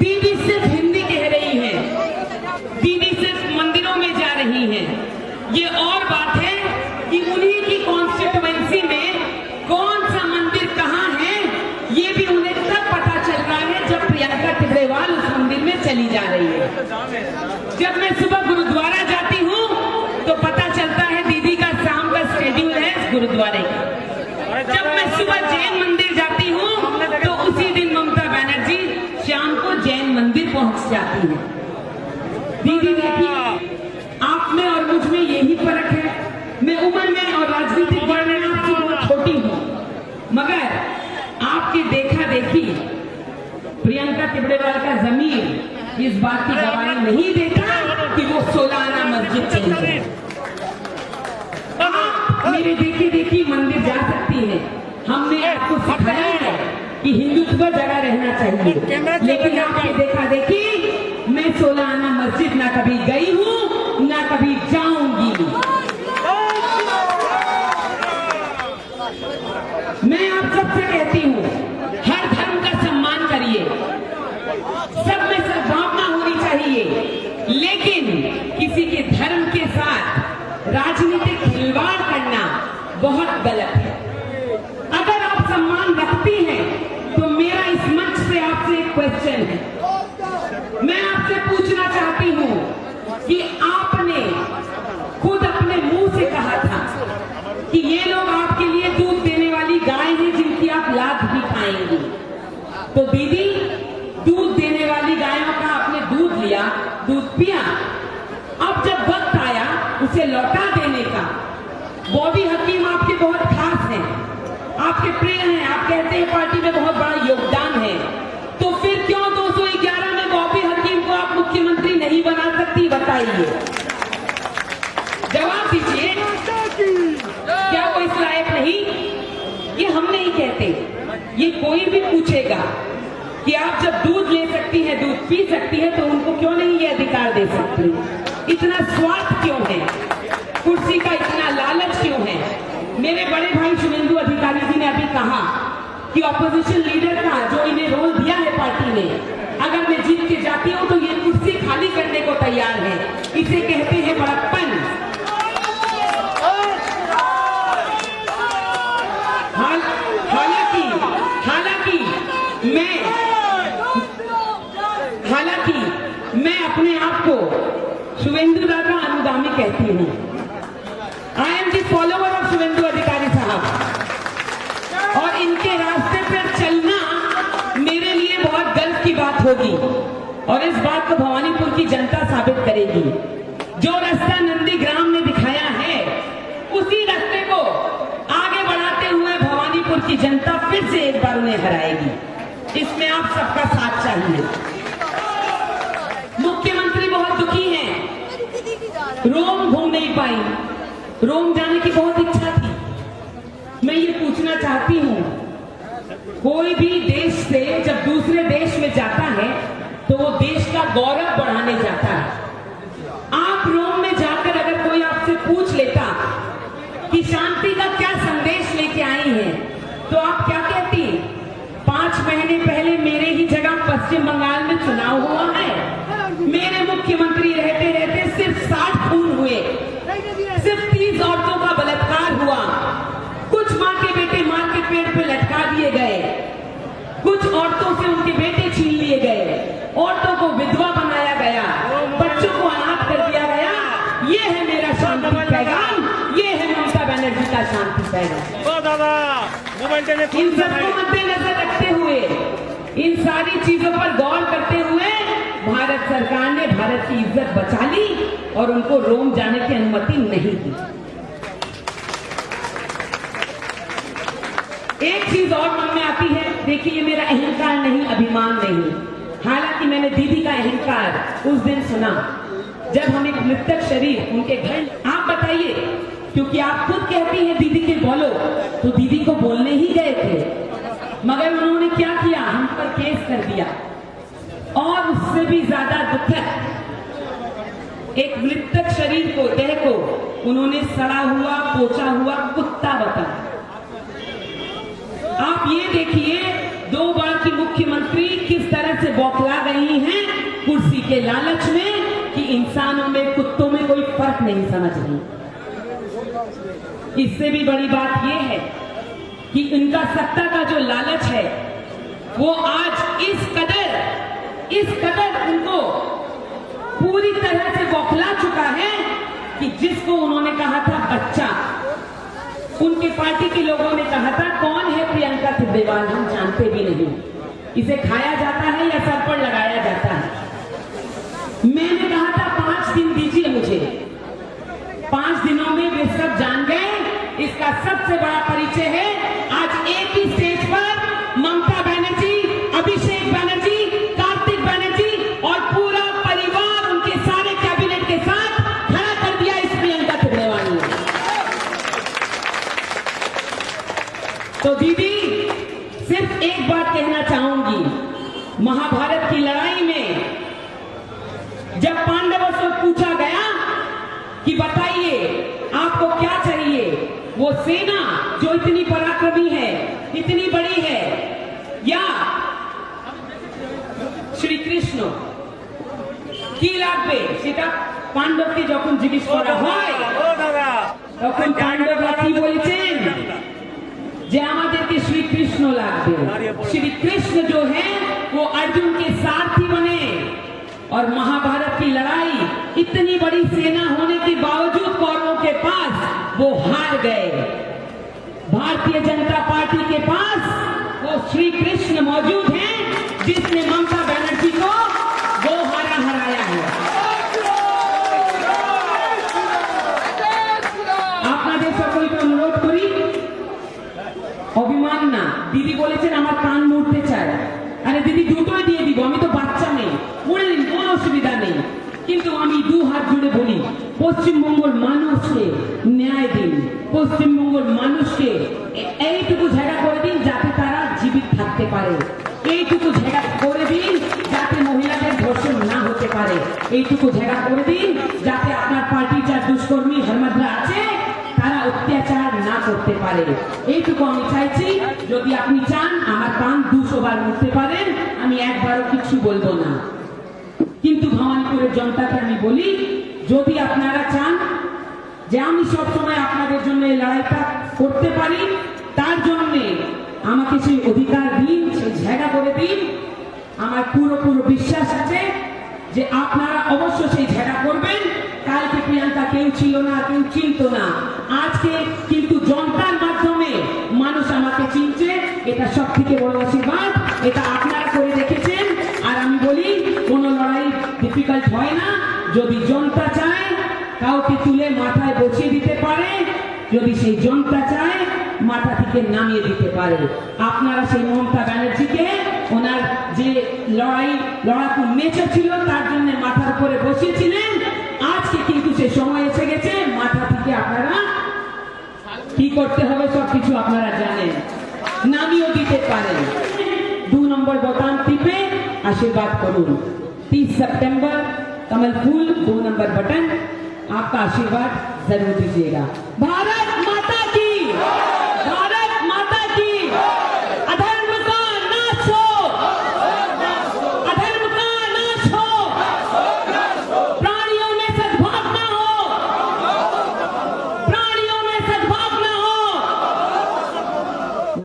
दीदी सिर्फ हिंदी कह रही है, दीदी सिर्फ मंदिरों में जा रही है। ये और बात है कि उन्हीं की कॉन्स्टिट्यूएंसी में कौन सा मंदिर कहाँ है, ये भी उन्हें तब पता चल रहा है जब प्रियंका टिब्रेवाल उस मंदिर में चली जा रही है। जब मैं सुबह गुरुद्वारा जाती हूँ तो पता चलता है दीदी का शाम का शेड्यूल है गुरुद्वारे का। जब मैं सुबह जैन मंदिर जाती हूँ तो उसी दिन ममता बनर्जी शाम को जैन मंदिर पहुंच जाती है। दीदी देखिए, आप में और मुझ में यही फर्क है। मैं उम्र में और राजनीतिक दौर में आपसे बहुत छोटी हूँ, मगर आपके देखा देखी प्रियंका टिब्रेवाल का जमीर इस बात की गवाही नहीं देता कि वो 16 आना मस्जिद चली जाए। मेरे देखे देखी मंदिर जा सकती है। हमने आपको सिखाया है कि हिंदुत्व जगह रहना चाहिए, लेकिन आपके देखा देखी मैं 16 आना मस्जिद ना कभी गई हूँ ना कभी जाऊंगी। मैं आप सबसे कहती हूँ, हर धर्म का सम्मान करिए, सब में सद्भावना होनी चाहिए, लेकिन किसी के धर्म के साथ राजनीतिक खिलवाड़ करना बहुत गलत है। अगर आप सम्मान रखती हैं तो मेरा इस मंच से आपसे एक क्वेश्चन है। मैं आपसे पूछना चाहती हूं कि आपने खुद अपने मुंह से कहा था कि ये लोग आपके लिए दूध देने वाली गाय हैं जिनकी आप लात भी खाएंगी। तो दीदी, दूध देने वाली गायों का आपने दूध लिया, दूध पिया, अब जब वक्त आया उसे लौटा देने का, बॉबी हकीम आपके बहुत खास हैं, आपके प्रिय हैं, आप कहते हैं पार्टी में बहुत बड़ा योगदान है, तो फिर क्यों 211 में बॉबी हकीम को आप मुख्यमंत्री नहीं बना सकती? बताइए, जवाब दीजिए। क्या वो इस लायक नहीं? ये हम नहीं कहते, ये कोई भी पूछेगा कि आप जब दूध ले सकती है, दूध पी सकती है, तो उनको क्यों नहीं ये अधिकार दे सकती? इतना स्वार्थ क्यों है? कुर्सी का इतना लालच क्यों है? मेरे बड़े भाई शुभेंदु अधिकारी जी ने अभी कहा कि ऑपोजिशन लीडर का जो इन्हें रोल दिया है पार्टी ने, अगर मैं जीत के जाती हूं तो ये कुर्सी खाली करने को तैयार है। इसे कहते हैं बड़प्पन। हालांकि मैं अपने आप को शुभेंदु दा का अनुगामी कहती हूँ। I am the follower of Suvendu Adhikari साहब, और इनके रास्ते पर चलना मेरे लिए बहुत गर्व की बात होगी, और इस बात को भवानीपुर की जनता साबित करेगी। जो रास्ता नंदीग्राम ने दिखाया है, उसी रास्ते को आगे बढ़ाते हुए भवानीपुर की जनता फिर से एक बार उन्हें हराएगी। इसमें आप सबका साथ चाहिए। मुख्यमंत्री बहुत दुखी हैं, रोम घूम नहीं पाई, रोम जाने की बहुत इच्छा थी। मैं ये पूछना चाहती हूँ, कोई भी देश से जब दूसरे देश में जाता है तो वो देश का गौरव बढ़ाने जाता है। आप रोम में जाकर अगर कोई आपसे पूछ लेता कि शांति का क्या संदेश लेके आई हैं, तो आप क्या कहती? 5 महीने पहले मेरे ही जगह पश्चिम बंगाल में चुनाव हुआ है, मेरे मुख्यमंत्री रहते रहते सिर्फ 60 खून हुए, सिर्फ 30 औरतों का बलात्कार हुआ, कुछ मां के बेटे मां के पेड़ पे लटका दिए गए, कुछ औरतों से उनके बेटे छीन लिए गए, औरतों को विधवा बनाया गया, बच्चों को अनाथ कर दिया गया। ये है मेरा शांति पैगाम, ये है ममता बनर्जी का शांति पैगाम। इन सबको मद्देनजर रखते हुए, इन सारी चीजों पर गौर करते हुए भारत सरकार ने भारत की इज्जत बचा ली और उनको रोम जाने की अनुमति नहीं दी। एक चीज और मन में आती है, देखिए ये मेरा अहंकार नहीं, अभिमान नहीं, हालांकि मैंने दीदी का अहंकार उस दिन सुना जब हम एक मृतक शरीर उनके घर, आप बताइए, क्योंकि आप खुद कहती हैं दीदी के बोलो, तो दीदी को बोलने ही गए थे, मगर उन्होंने क्या किया? हम पर केस कर दिया। और उससे भी ज्यादा दुखद, एक मृतक शरीर को, देह को उन्होंने सड़ा हुआ पोचा हुआ कुत्ता बताया। आप ये देखिए 2 बार की मुख्यमंत्री किस तरह तरह से बौखला गई हैं कुर्सी के लालच में कि इंसानों में कुत्तों में कोई फर्क नहीं समझ रही। इससे भी बड़ी बात यह है कि इनका सत्ता का जो लालच है वो आज इस कदर उनको पूरी तरह से बौखला चुका है कि जिसको उन्होंने कहा था बच्चा, उनके पार्टी के लोगों ने कहा था कौन है प्रियंका सिब्बेवाल, हम जानते भी नहीं, इसे खाया जाता है या सर पर लगाया जाता है। मैंने कहा था 5 दिन दीजिए मुझे, 5 दिनों में वे सब जान गए। इसका सबसे बड़ा परिचय है आज एक ही स्टेज पर ममता बनर्जी, अभिषेक बनर्जी, कार्तिक बनर्जी और पूरा परिवार उनके सारे कैबिनेट के साथ खड़ा कर दिया इस प्रियंका सिब्बेवाल ने। तो दीदी सिर्फ एक बात कहना चाहूंगी, महाभारत की लड़ाई में जब पांडवों से पूछा गया कि बताइए आपको क्या चाहिए, वो सेना जो इतनी पराक्रमी है, इतनी बड़ी है, या श्री कृष्ण কি লাগবে সেটা পাণ্ডবকে যখন জিজ্ঞেস করা হয় তখন পাণ্ডবরা কি বলেছেন যে আমাদেরকে श्री कृष्ण লাগবে। श्री कृष्ण जो है वो अर्जुन के सारथी बने और महाभारत की लड़ाई इतनी बड़ी सेना होने के बावजूद कौरवों के पास वो हार गए। भारतीय जनता पार्टी के पास वो श्री कृष्ण मौजूद हैं जिसने ममता बनर्जी को वो हराया है। আপনাদের সকলকে অনুরোধ করি অভিমান না, দিদি বলেছেন আমার কান মুড়তে চায়, আরে দিদি দুটোই দিয়ে দিব, আমি তো বাচ্চা নেই, মুড়ে দিন, কোনো অসুবিধা নেই, কিন্তু আমি 2 হাত জুড়ে বলি পশ্চিমবঙ্গের মানুষকে ন্যায় দিন, পশ্চিমবঙ্গের মানুষকে এইটুকু জায়গা করে দিন যাতে তারা জীবিত থাকতে পারে, এইটুকু জায়গা করে দিন যাতে মহিলাদের ধর্ষণ না হতে পারে, এইটুকু জায়গা করে দিন যাতে আপনার পার্টির যা দুষ্কর্মী ধর্মাধরা আছে তারা অত্যাচার না করতে পারে। এইটুকু আমি চাইছি। যদি আপনি চান আমার কান 200 বার মুড়তে পারেন, আমি একবারও কিছু বলবো না, কিন্তু ভবানীপুরের জনতাকে আমি বলি যদি আপনারা চান যে আমি সবসময় আপনাদের জন্য এই লড়াইটা করতে পারি, তার জন্য আমাকে সেই অধিকার দিন, সেই জায়গা করে দিন। আমার পুরো বিশ্বাস আছে যে আপনারা অবশ্য সেই জায়গা করবেন। কালকে প্রিয়াঙ্কা কেউ ছিল না, কেউ চিনতো না, আজকে কিন্তু জনতার মাধ্যমে মানুষ আমাকে চিনছে, এটা সব থেকে বড় আশীর্বাদ, এটা আপনারা করে রেখেছেন। আর আমি বলি কোনো লড়াই ডিফিকাল্ট হয় না, যদি জনতা চায় কাউকে তুলে মাথায় বসিয়ে দিতে পারে, যদি সেই জনতা চায় মাথা থেকে নামিয়ে দিতে পারে। আপনারা সেই মমতা ব্যানার্জিকে ওনার যে লড়াকু নেচার ছিল তার জন্য মাথার উপরে বসিয়েছিলেন, আজকে কিন্তু সে সময় এসে গেছে মাথা থেকে আপনারা কি করতে হবে সবকিছু আপনারা জানেন, নামিয়েও দিতে পারেন। 2 নম্বর বোতাম টিপে आशीर्वाद करूं। 30 सितंबर कमल फूल 2 नंबर बटन, आपका आशीर्वाद जरूर दीजिएगा।